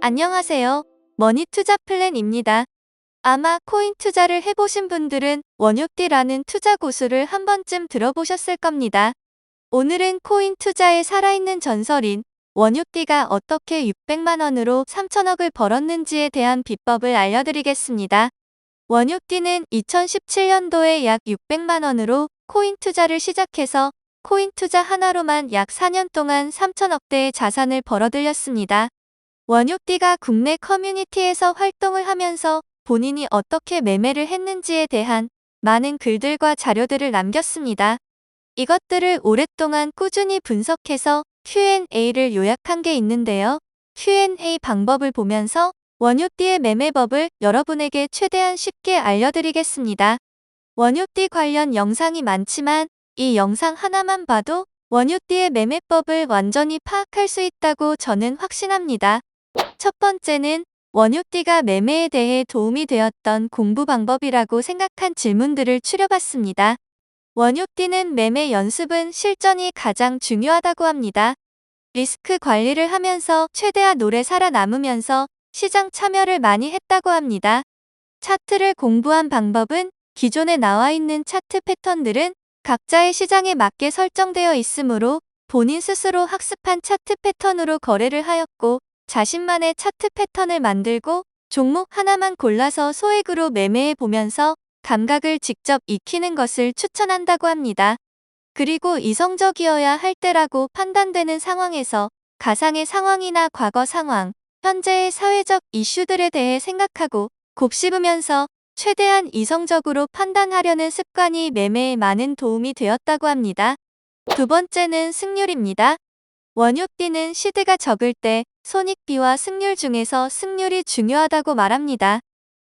안녕하세요. 머니 투자 플랜입니다. 아마 코인 투자를 해보신 분들은 원유띠라는 투자 고수를 한 번쯤 들어보셨을 겁니다. 오늘은 코인 투자의 살아있는 전설인 원유띠가 어떻게 600만 원으로 3천억을 벌었는지에 대한 비법을 알려드리겠습니다. 원유띠는 2017년도에 약 600만 원으로 코인 투자를 시작해서 코인 투자 하나로만 약 4년 동안 3천억대의 자산을 벌어들였습니다. 원유띠가 국내 커뮤니티에서 활동을 하면서 본인이 어떻게 매매를 했는지에 대한 많은 글들과 자료들을 남겼습니다. 이것들을 오랫동안 꾸준히 분석해서 Q&A를 요약한 게 있는데요. Q&A 방법을 보면서 원유띠의 매매법을 여러분에게 최대한 쉽게 알려드리겠습니다. 원유띠 관련 영상이 많지만 이 영상 하나만 봐도 원유띠의 매매법을 완전히 파악할 수 있다고 저는 확신합니다. 첫 번째는 원유띠가 매매에 대해 도움이 되었던 공부 방법이라고 생각한 질문들을 추려봤습니다. 원유띠는 매매 연습은 실전이 가장 중요하다고 합니다. 리스크 관리를 하면서 최대한 오래 살아남으면서 시장 참여를 많이 했다고 합니다. 차트를 공부한 방법은 기존에 나와 있는 차트 패턴들은 각자의 시장에 맞게 설정되어 있으므로 본인 스스로 학습한 차트 패턴으로 거래를 하였고 자신만의 차트 패턴을 만들고 종목 하나만 골라서 소액으로 매매해 보면서 감각을 직접 익히는 것을 추천한다고 합니다. 그리고 이성적이어야 할 때라고 판단되는 상황에서 가상의 상황이나 과거 상황, 현재의 사회적 이슈들에 대해 생각하고 곱씹으면서 최대한 이성적으로 판단하려는 습관이 매매에 많은 도움이 되었다고 합니다. 두 번째는 승률입니다. 원유띠는 시드가 적을 때 손익비와 승률 중에서 승률이 중요하다고 말합니다.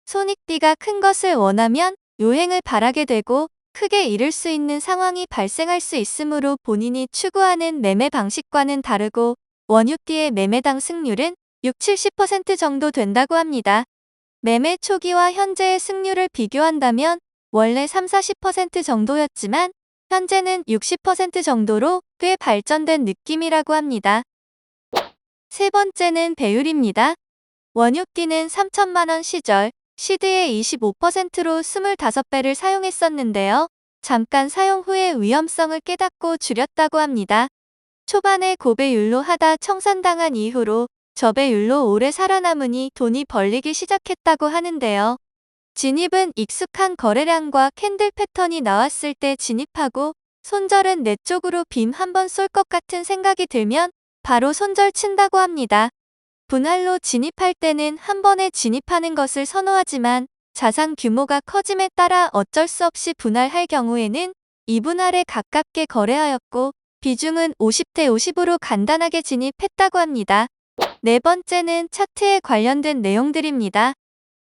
손익비가 큰 것을 원하면 요행을 바라게 되고 크게 잃을 수 있는 상황이 발생할 수 있으므로 본인이 추구하는 매매 방식과는 다르고 원유띠의 매매당 승률은 6~70% 정도 된다고 합니다. 매매 초기와 현재의 승률을 비교한다면 원래 3~40% 정도였지만 현재는 60% 정도로 꽤 발전된 느낌이라고 합니다. 세 번째는 배율입니다. 원유띠는 3천만 원 시절 시드의 25%로 25배를 사용했었는데요. 잠깐 사용 후에 위험성을 깨닫고 줄였다고 합니다. 초반에 고배율로 하다 청산당한 이후로 저배율로 오래 살아남으니 돈이 벌리기 시작했다고 하는데요. 진입은 익숙한 거래량과 캔들 패턴이 나왔을 때 진입하고 손절은 내 쪽으로 빔 한번 쏠 것 같은 생각이 들면 바로 손절 친다고 합니다. 분할로 진입할 때는 한 번에 진입하는 것을 선호하지만 자산 규모가 커짐에 따라 어쩔 수 없이 분할할 경우에는 2분할에 가깝게 거래하였고 비중은 50대 50으로 간단하게 진입했다고 합니다. 네 번째는 차트에 관련된 내용들입니다.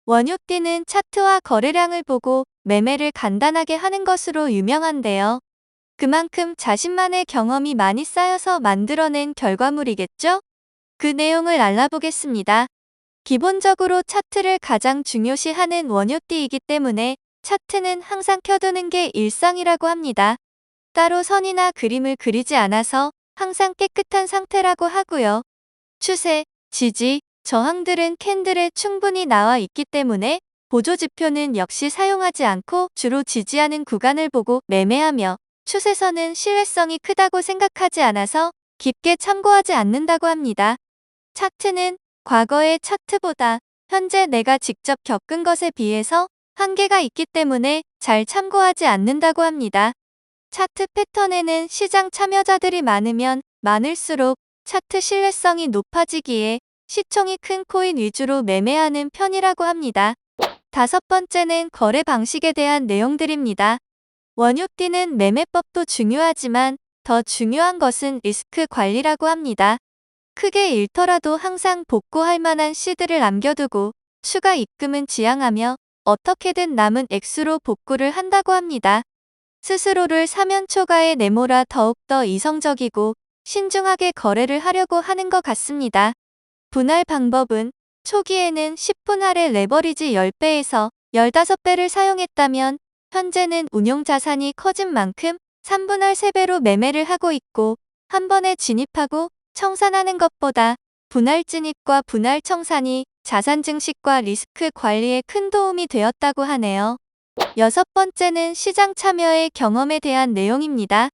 원유띠는 차트와 거래량을 보고 매매를 간단하게 하는 것으로 유명한데요. 그만큼 자신만의 경험이 많이 쌓여서 만들어낸 결과물이겠죠? 그 내용을 알아보겠습니다. 기본적으로 차트를 가장 중요시하는 원유띠이기 때문에 차트는 항상 켜두는 게 일상이라고 합니다. 따로 선이나 그림을 그리지 않아서 항상 깨끗한 상태라고 하고요. 추세, 지지, 저항들은 캔들에 충분히 나와 있기 때문에 보조지표는 역시 사용하지 않고 주로 지지하는 구간을 보고 매매하며 추세선은 신뢰성이 크다고 생각하지 않아서 깊게 참고하지 않는다고 합니다. 차트는 과거의 차트보다 현재 내가 직접 겪은 것에 비해서 한계가 있기 때문에 잘 참고하지 않는다고 합니다. 차트 패턴에는 시장 참여자들이 많으면 많을수록 차트 신뢰성이 높아지기에 시총이 큰 코인 위주로 매매하는 편이라고 합니다. 다섯 번째는 거래 방식에 대한 내용들입니다. 원유띠는 매매법도 중요하지만 더 중요한 것은 리스크 관리라고 합니다. 크게 잃더라도 항상 복구할 만한 시드를 남겨두고 추가 입금은 지양하며 어떻게든 남은 액수로 복구를 한다고 합니다. 스스로를 사면 초과에 내몰아 더욱더 이성적이고 신중하게 거래를 하려고 하는 것 같습니다. 분할 방법은 초기에는 10분할의 레버리지 10배에서 15배를 사용했다면 현재는 운용자산이 커진 만큼 3분할 3배로 매매를 하고 있고 한 번에 진입하고 청산하는 것보다 분할 진입과 분할 청산이 자산 증식과 리스크 관리에 큰 도움이 되었다고 하네요. 여섯 번째는 시장 참여의 경험에 대한 내용입니다.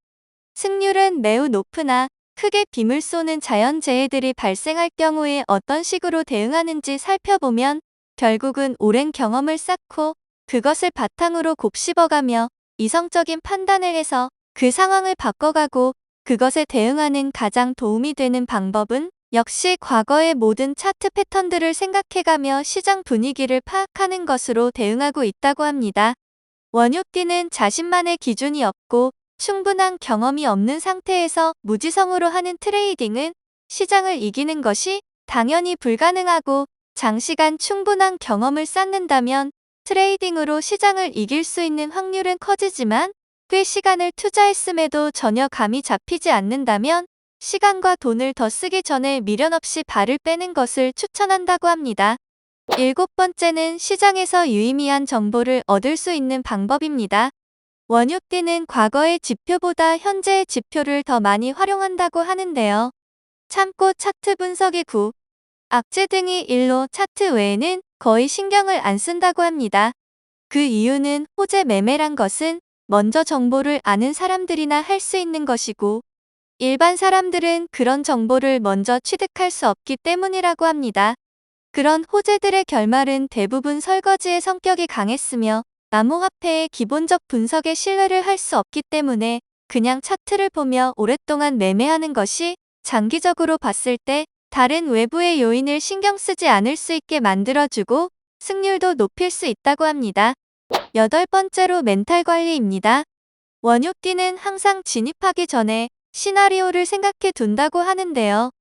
승률은 매우 높으나 크게 빔을 쏘는 자연재해들이 발생할 경우에 어떤 식으로 대응하는지 살펴보면 결국은 오랜 경험을 쌓고 그것을 바탕으로 곱씹어가며 이성적인 판단을 해서 그 상황을 바꿔가고 그것에 대응하는 가장 도움이 되는 방법은 역시 과거의 모든 차트 패턴들을 생각해가며 시장 분위기를 파악하는 것으로 대응하고 있다고 합니다. 원유띠는 자신만의 기준이 없고 충분한 경험이 없는 상태에서 무지성으로 하는 트레이딩은 시장을 이기는 것이 당연히 불가능하고 장시간 충분한 경험을 쌓는다면 트레이딩으로 시장을 이길 수 있는 확률은 커지지만 꽤 시간을 투자했음에도 전혀 감이 잡히지 않는다면 시간과 돈을 더 쓰기 전에 미련 없이 발을 빼는 것을 추천한다고 합니다. 일곱 번째는 시장에서 유의미한 정보를 얻을 수 있는 방법입니다. 원유띠는 과거의 지표보다 현재의 지표를 더 많이 활용한다고 하는데요. 참고 차트 분석이 9, 악재 등이 1로 차트 외에는 거의 신경을 안 쓴다고 합니다. 그 이유는 호재 매매란 것은 먼저 정보를 아는 사람들이나 할 수 있는 것이고 일반 사람들은 그런 정보를 먼저 취득할 수 없기 때문이라고 합니다. 그런 호재들의 결말은 대부분 설거지의 성격이 강했으며 암호화폐의 기본적 분석에 신뢰를 할 수 없기 때문에 그냥 차트를 보며 오랫동안 매매하는 것이 장기적으로 봤을 때 다른 외부의 요인을 신경 쓰지 않을 수 있게 만들어주고 승률도 높일 수 있다고 합니다. 여덟 번째로 멘탈 관리입니다. 원유띠는 항상 진입하기 전에 시나리오를 생각해 둔다고 하는데요.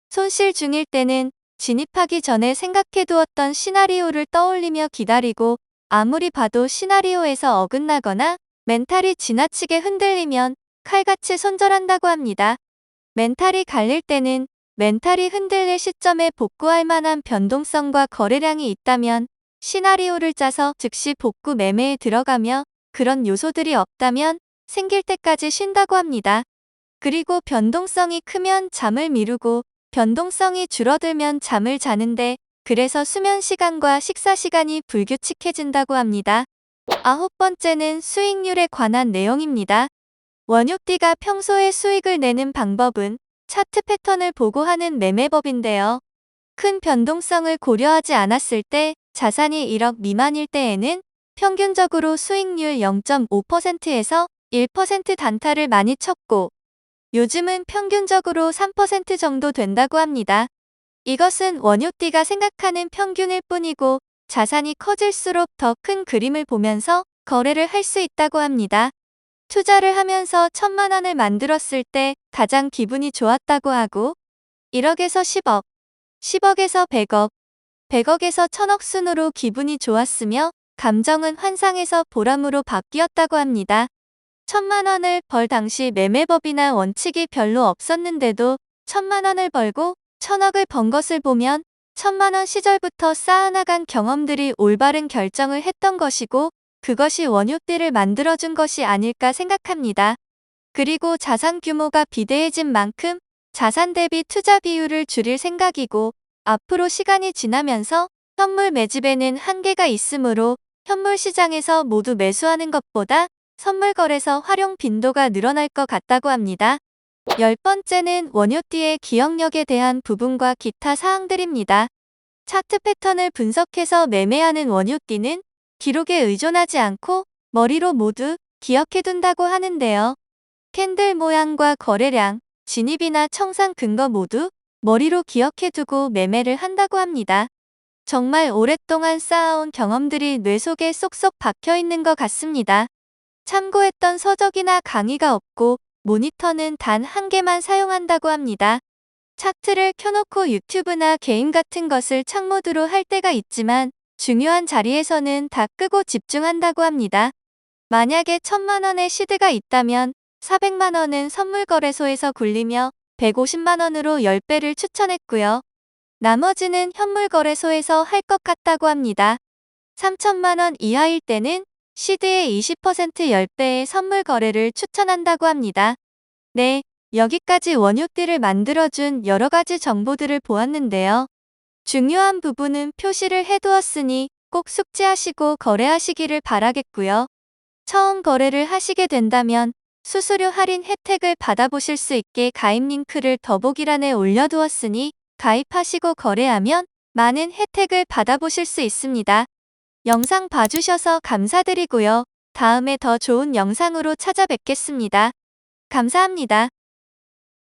손실 중일 때는 진입하기 전에 생각해 두었던 시나리오를 떠올리며 기다리고 아무리 봐도 시나리오에서 어긋나거나 멘탈이 지나치게 흔들리면 칼같이 손절한다고 합니다. 멘탈이 갈릴 때는 멘탈이 흔들릴 시점에 복구할 만한 변동성과 거래량이 있다면 시나리오를 짜서 즉시 복구 매매에 들어가며 그런 요소들이 없다면 생길 때까지 쉰다고 합니다. 그리고 변동성이 크면 잠을 미루고 변동성이 줄어들면 잠을 자는데 그래서 수면 시간과 식사 시간이 불규칙해진다고 합니다. 아홉 번째는 수익률에 관한 내용입니다. 원유띠가 평소에 수익을 내는 방법은 차트 패턴을 보고 하는 매매법인데요. 큰 변동성을 고려하지 않았을 때 자산이 1억 미만일 때에는 평균적으로 수익률 0.5%에서 1% 단타를 많이 쳤고 요즘은 평균적으로 3% 정도 된다고 합니다. 이것은 원유띠가 생각하는 평균일 뿐이고 자산이 커질수록 더 큰 그림을 보면서 거래를 할 수 있다고 합니다. 투자를 하면서 1,000만 원을 만들었을 때 가장 기분이 좋았다고 하고 1억에서 10억, 10억에서 100억, 100억에서 1,000억 순으로 기분이 좋았으며 감정은 환상에서 보람으로 바뀌었다고 합니다. 1,000만 원을 벌 당시 매매법이나 원칙이 별로 없었는데도 1,000만 원을 벌고 1,000억을 번 것을 보면 1,000만 원 시절부터 쌓아나간 경험들이 올바른 결정을 했던 것이고 그것이 원유띠를 만들어준 것이 아닐까 생각합니다. 그리고 자산 규모가 비대해진 만큼 자산 대비 투자 비율을 줄일 생각이고 앞으로 시간이 지나면서 현물 매집에는 한계가 있으므로 현물 시장에서 모두 매수하는 것보다 선물 거래소 활용 빈도가 늘어날 것 같다고 합니다. 열 번째는 원유띠의 기억력에 대한 부분과 기타 사항들입니다. 차트 패턴을 분석해서 매매하는 원유띠는 기록에 의존하지 않고 머리로 모두 기억해둔다고 하는데요. 캔들 모양과 거래량, 진입이나 청산 근거 모두 머리로 기억해두고 매매를 한다고 합니다. 정말 오랫동안 쌓아온 경험들이 뇌 속에 쏙쏙 박혀있는 것 같습니다. 참고했던 서적이나 강의가 없고 모니터는 단 한 개만 사용한다고 합니다. 차트를 켜놓고 유튜브나 게임 같은 것을 창모드로 할 때가 있지만 중요한 자리에서는 다 끄고 집중한다고 합니다. 만약에 1,000만 원의 시드가 있다면 400만 원은 선물거래소에서 굴리며 150만 원으로 10배를 추천했고요. 나머지는 현물거래소에서 할 것 같다고 합니다. 3,000만 원 이하일 때는 시드의 20% 10배의 선물 거래를 추천한다고 합니다. 네, 여기까지 원효띠를 만들어준 여러가지 정보들을 보았는데요. 중요한 부분은 표시를 해두었으니 꼭 숙지하시고 거래하시기를 바라겠고요. 처음 거래를 하시게 된다면 수수료 할인 혜택을 받아보실 수 있게 가입 링크를 더보기란에 올려두었으니 가입하시고 거래하면 많은 혜택을 받아보실 수 있습니다. 영상 봐주셔서 감사드리고요. 다음에 더 좋은 영상으로 찾아뵙겠습니다. 감사합니다.